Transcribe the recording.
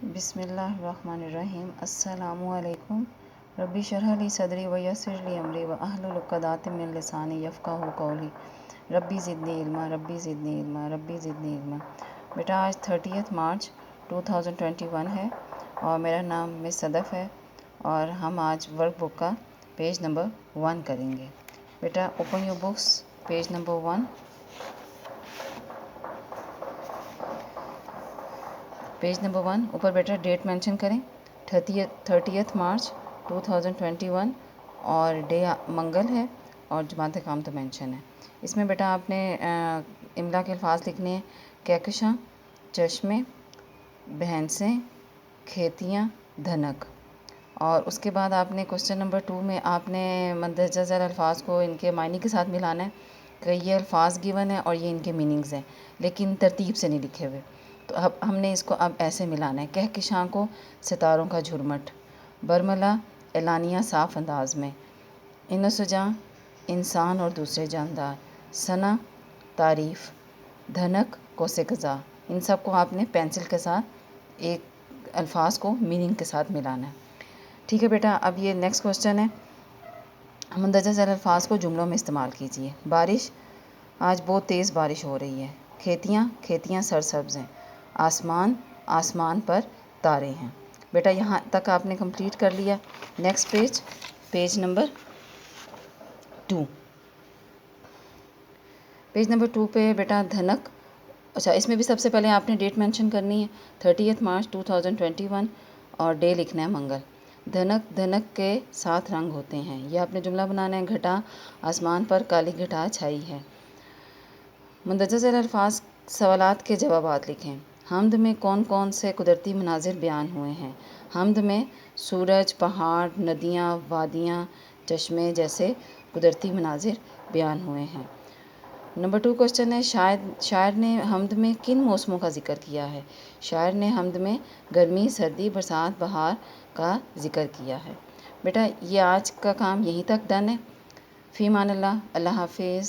بسم اللہ الرحمن الرحیم۔ السلام علیکم۔ ربی اشرح لی صدری ویسر لی امری واحلل عقدۃ من لسانی یفقہوا قولی۔ ربی زدنی علما، ربی زدنی علما، ربی زدنی علما۔ بیٹا آج 30 مارچ 2021 ہے اور میرا نام مس صدف ہے اور ہم آج ورک بک کا پیج نمبر 1 کریں گے۔ بیٹا open your books, page number 1۔ Page number 1 اوپر بیٹا ڈیٹ مینشن کریں 30 مارچ 2021 اور ڈے منگل ہے اور جماعت کام تو مینشن ہے۔ اس میں بیٹا آپ نے املا کے الفاظ لکھنے ہیں: کہکشاں، چشمے، بھینسیں، کھیتیاں، دھنک۔ اور اس کے بعد آپ نے کوسچن نمبر 2 میں آپ نے مندرجہ ذیل الفاظ کو ان کے معنی کے ساتھ ملانا ہے کہ یہ الفاظ گیون ہیں اور یہ ان کے میننگز ہیں، لیکن ترتیب سے نہیں لکھے ہوئے۔ تو اب ہم نے اس کو اب ایسے ملانا ہے: کہکشاں کو ستاروں کا جھرمٹ، برملا اعلانیہ صاف انداز میں، انسجاں انسان اور دوسرے جاندار، ثنا تعریف، دھنک کوسے قزح۔ ان سب کو آپ نے پینسل کے ساتھ ایک الفاظ کو میننگ کے ساتھ ملانا ہے۔ ٹھیک ہے بیٹا، اب یہ نیکسٹ کوسچن ہے: مندرجہ ذیل الفاظ کو جملوں میں استعمال کیجیے۔ بارش، آج بہت تیز بارش ہو رہی ہے۔ کھیتیاں، کھیتیاں سرسبز ہیں۔ آسمان، آسمان پر تارے ہیں۔ بیٹا یہاں تک آپ نے کمپلیٹ کر لیا۔ Next page, page number 2۔ Page number 2 پہ بیٹا دھنک، اچھا اس میں بھی سب سے پہلے آپ نے ڈیٹ مینشن کرنی ہے 30 مارچ 2021 اور ڈے لکھنا ہے منگل۔ دھنک، دھنک کے 7 رنگ ہوتے ہیں، یہ آپ نے جملہ بنانا ہے: گھٹا، آسمان پر کالی گھٹا چھائی ہے۔ مندرجہ ذیل الفاظ سوالات کے جوابات لکھیں۔ حمد میں کون کون سے قدرتی مناظر بیان ہوئے ہیں؟ حمد میں سورج، پہاڑ، ندیاں، وادیاں، چشمے جیسے قدرتی مناظر بیان ہوئے ہیں۔ نمبر 2 کوسچن ہے: شاعر نے حمد میں کن موسموں کا ذکر کیا ہے؟ شاعر نے حمد میں گرمی، سردی، برسات، بہار کا ذکر کیا ہے۔ بیٹا یہ آج کا کام یہیں تک ڈن ہے۔ فی امان اللہ، اللہ حافظ۔